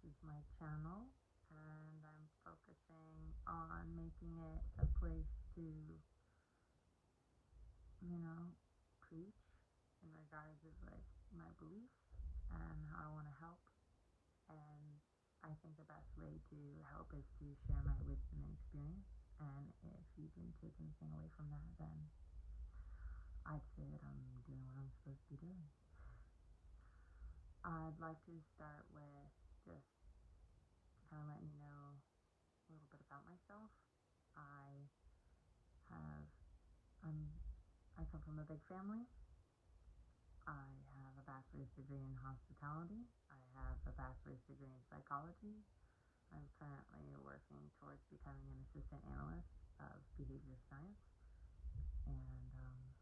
is my channel, and I'm focusing on making it a place to, preach in regards of like my beliefs and how I want to help. And I think the best way to help is to share my wisdom and experience. And if you can take anything away from that, then I'd say that I'm doing what I'm supposed to be doing. I'd like to start with just kind of letting you know a little bit about myself. I have I'm I come from a big family. I have a bachelor's degree in hospitality. I have a bachelor's degree in psychology. I'm currently working towards becoming an assistant analyst of behavior science. And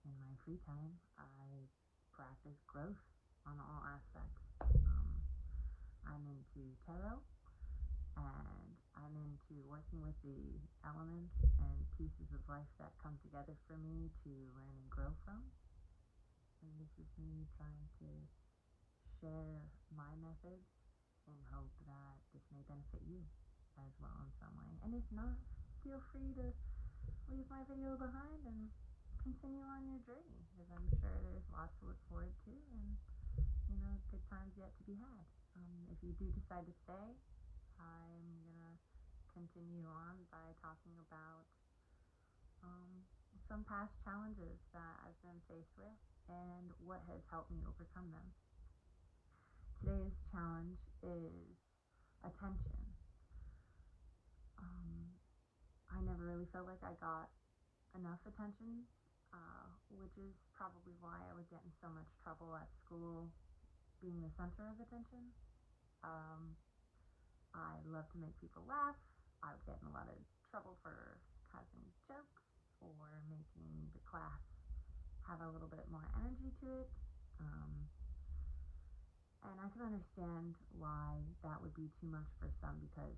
in my free time, I practice growth on all aspects. I'm into tarot, and I'm into working with the elements and pieces of life that come together for me to learn and grow from. And this is me trying to share my methods in hope that this may benefit you as well in some way. And if not, feel free to leave my video behind and continue on your journey, because I'm sure there's lots to look forward to, and good times yet to be had. If you do decide to stay, I'm gonna continue on by talking about some past challenges that I've been faced with and what has helped me overcome them. Today's challenge is attention. I never really felt like I got enough attention, which is probably why I would get in so much trouble at school, being the center of attention. Um, I love to make people laugh. I would get in a lot of trouble for causing jokes or making the class have a little bit more energy to it. And I can understand why that would be too much for some, because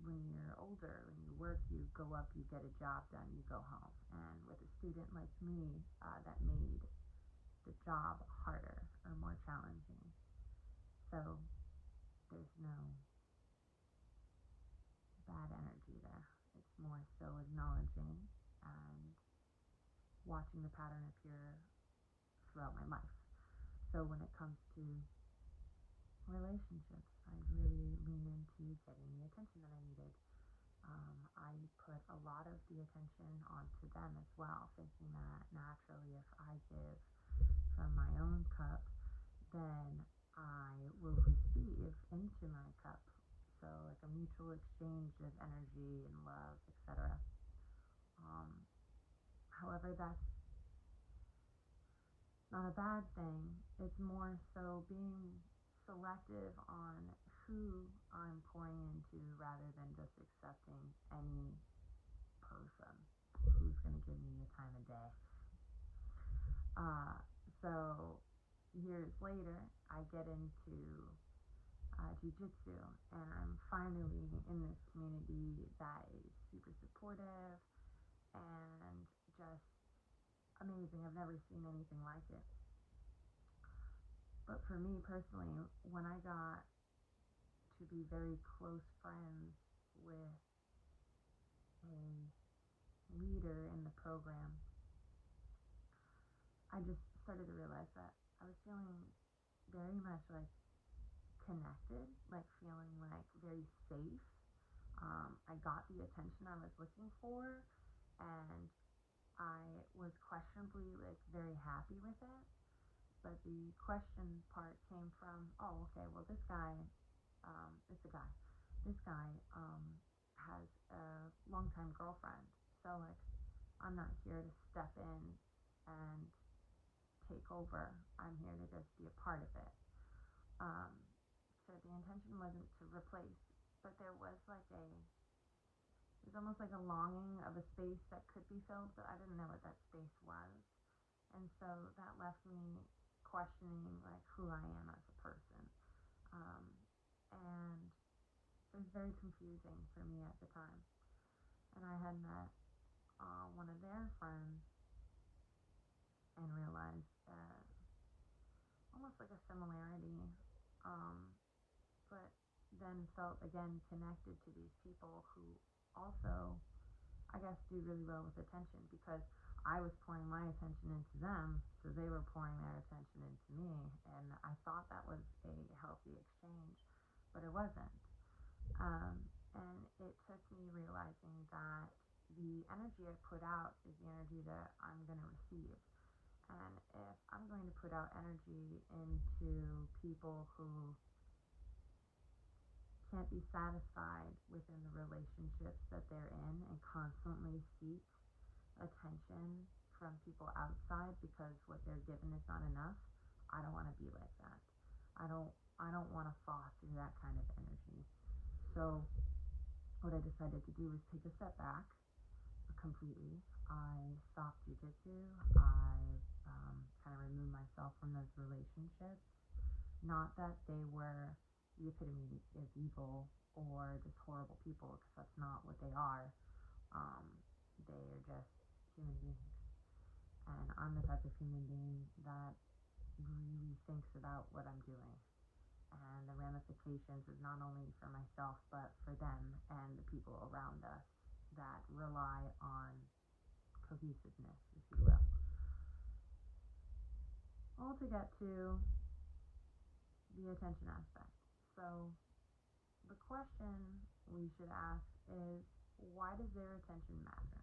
when you're older, when you work, you go up, you get a job done, you go home. And with a student like me, that made the job harder or more challenging. So there's no bad energy there. It's more so acknowledging and watching the pattern appear throughout my life. So when it comes to relationships, I really lean into getting the attention that I needed. I put a lot of the attention onto them as well, thinking that naturally if I give from my own cup, then I will receive into my cup. So like a mutual exchange of energy and love, etc. However, that's not a bad thing. It's more so being selective on who I'm pouring into rather than just accepting any person who's going to give me a time of day. So years later, I get into jiu-jitsu, and I'm finally in this community that is super supportive and just amazing. I've never seen anything like it. But for me personally, when I got to be very close friends with a leader in the program, I just started to realize that I was feeling very much like connected, like feeling like very safe. I got the attention I was looking for, and I was questionably like very happy with it. But the question part came from, oh, okay, well, this guy, it's a guy. This guy has a longtime girlfriend. So, like, I'm not here to step in and take over. I'm here to just be a part of it. Um, so the intention wasn't to replace, but there was almost like a longing of a space that could be filled, but I didn't know what that space was. And so that left me questioning like who I am as a person. Um, and it was very confusing for me at the time. And I had met one of their friends and realized almost like a similarity, but then felt again connected to these people who also, I guess, do really well with attention because I was pouring my attention into them, so they were pouring their attention into me, and I thought that was a healthy exchange, but it wasn't. Um, and it took me realizing that the energy I put out is the energy that I'm going to receive. And if I'm going to put out energy into people who can't be satisfied within the relationships that they're in and constantly seek attention from people outside because what they're given is not enough, I don't want to be like that. I don't want to fall through that kind of energy. So what I decided to do was take a step back completely. I stopped jujitsu. I kind of removed myself from those relationships. Not that they were the epitome of evil or just horrible people, because that's not what they are. Um, they are just human beings. And I'm the type of human being that really thinks about what I'm doing and the ramifications is not only for myself but for them and the people around us that rely on cohesiveness, if you will. All to get to the attention aspect. So the question we should ask is, why does their attention matter?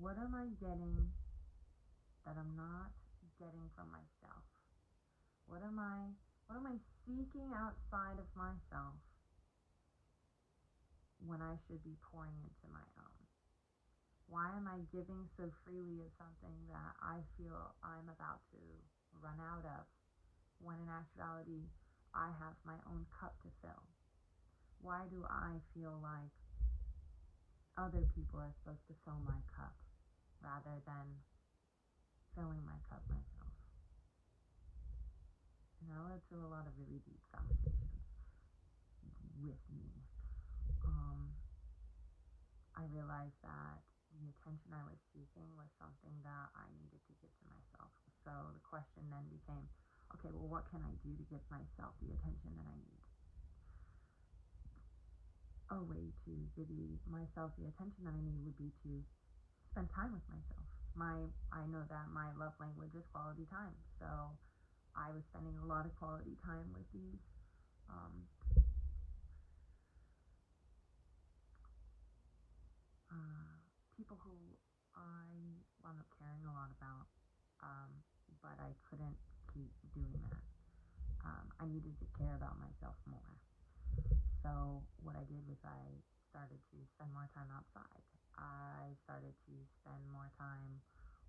What am I getting that I'm not getting from myself? What am I seeking outside of myself when I should be pouring into my own? Why am I giving so freely of something that I feel I'm about to run out of, when in actuality I have my own cup to fill? Why do I feel like other people are supposed to fill my cup rather than filling my cup myself? And that led to a lot of really deep conversations with me. I realized that the attention I was seeking was something that I needed to give to myself. So the question then became, okay, well, what can I do to give myself the attention that I need? A way to give myself the attention that I need would be to spend time with myself. I know that my love language is quality time, so I was spending a lot of quality time with these um, people who I wound up caring a lot about, but I couldn't keep doing that. I needed to care about myself more. So what I did was I started to spend more time outside. I started to spend more time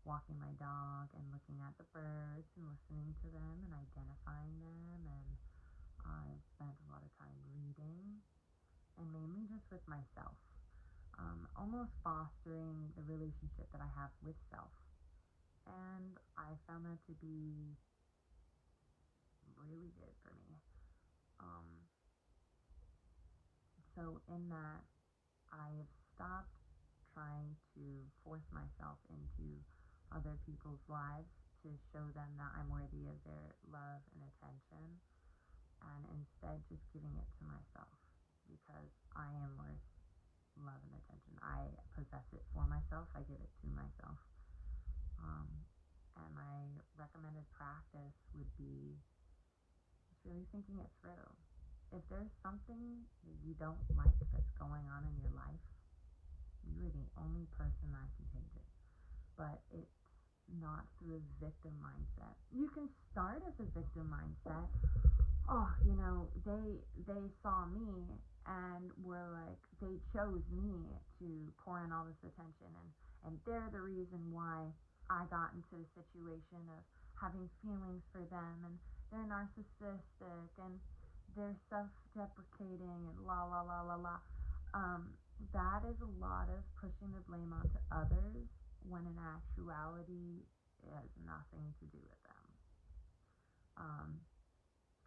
walking my dog and looking at the birds and listening to them and identifying them. And I spent a lot of time reading, and mainly just with myself, almost fostering the relationship that I have with self. And I found that to be really good for me. Um, so in that, I have stopped trying to force myself into other people's lives to show them that I'm worthy of their love and attention, and instead just giving it to myself because I am worth love and attention. I possess it for myself, I give it to myself. Um, and my recommended practice would be just really thinking it through. If there's something that you don't like that's going on in your life, you are the only person that can change it. But it's not through a victim mindset. You can start as a victim mindset. Oh, they saw me and were like, they chose me to pour in all this attention, and they're the reason why I got into the situation of having feelings for them, and they're narcissistic and they're self-deprecating and la la la la la. That is a lot of pushing the blame onto others when in actuality it has nothing to do with them.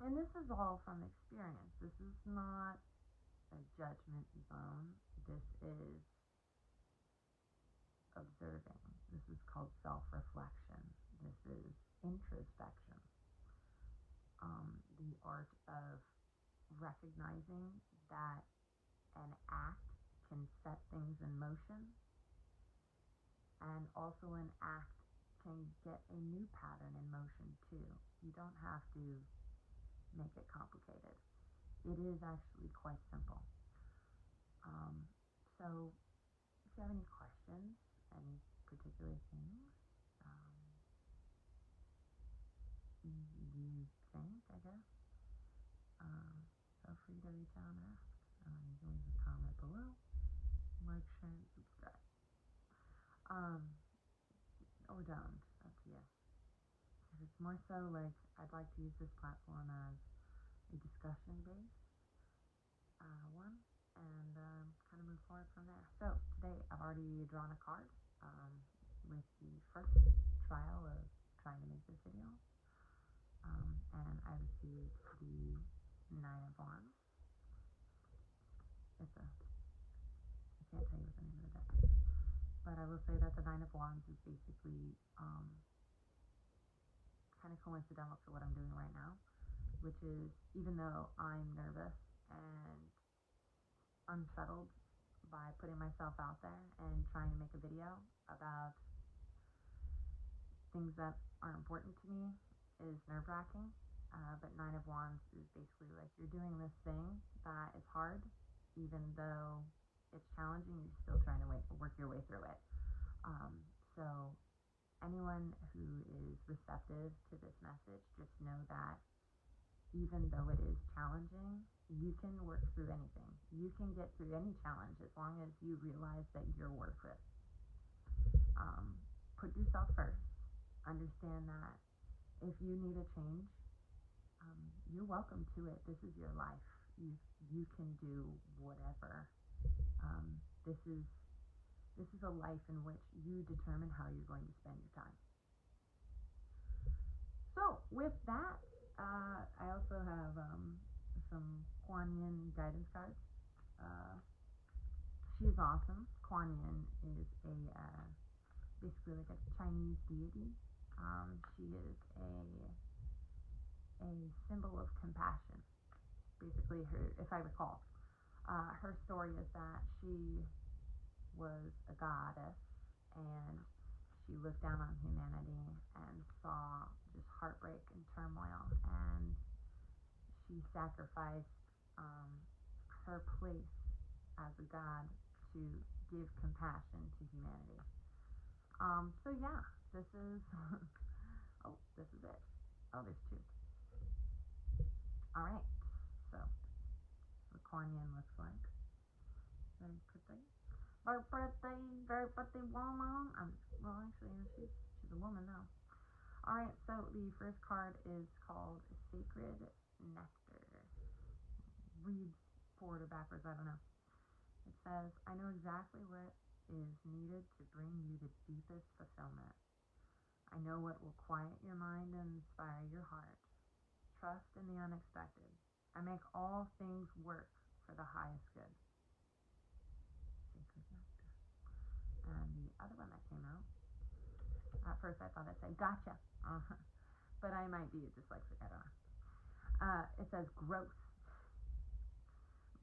And this is all from experience. This is not a judgment zone. This is observing. This is called self-reflection. This is introspection. The art of recognizing that an act can set things in motion, and also an act can get a new pattern in motion too. You don't have to make it complicated. It is actually quite simple. So if you have any questions, any particular things, you think, I guess, feel free to reach out and ask. You can leave a comment below, like, share, and subscribe. Or don't, up to you. If it's more so like I'd like to use this platform as a discussion based one, and kind of move forward from there. So today I've already drawn a card with the first trial of trying to make this video, and I received the Nine of Wands. I can't tell you what the name of the deck is, but I will say that the Nine of Wands is basically kind of coincidental to what I'm doing right now, which is, even though I'm nervous and unsettled by putting myself out there and trying to make a video about things that are important to me, is nerve-wracking. But Nine of Wands is basically like you're doing this thing that is hard, even though it's challenging, you're still trying to work your way through it. So anyone who is receptive to this message, just know that even though it is challenging, you can work through anything. You can get through any challenge as long as you realize that you're worth it. Put yourself first. Understand that if you need a change, you're welcome to it. This is your life. You can do whatever. This is a life in which you determine how you're going to spend your time. So with that, I also have some Kuan Yin guidance cards. She's awesome. Kuan Yin is basically like a Chinese deity. She is a symbol of compassion. Basically, if I recall, her story is that she was a goddess and she looked down on humanity and saw just heartbreak and turmoil, and she sacrificed her place as a god to give compassion to humanity. So yeah, this is this is it. Oh, there's two. All right, so the Kuan Yin looks like. Very pretty. Very pretty woman. Well, actually, she's a woman now. All right, so the first card is called Sacred Nectar. Read forward or backwards, I don't know. It says, I know exactly what is needed to bring you the deepest fulfillment. I know what will quiet your mind and inspire your heart. Trust in the unexpected. I make all things work for the highest good. Sacred Nectar. And the other one that came out, at first I thought I'd say, gotcha. But I might be dyslexic, I don't know. It says, growth.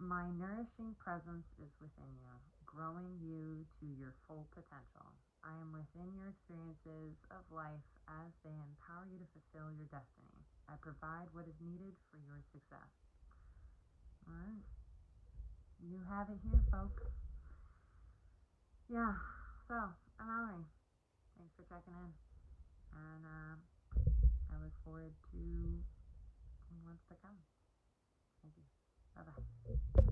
My nourishing presence is within you, growing you to your full potential. I am within your experiences of life as they empower you to fulfill your destiny. I provide what is needed for your success. All right. You have it here, folks. Yeah. So, I'm Mallory. Thanks for checking in. And I look forward to what's to come. Thank you. Bye-bye.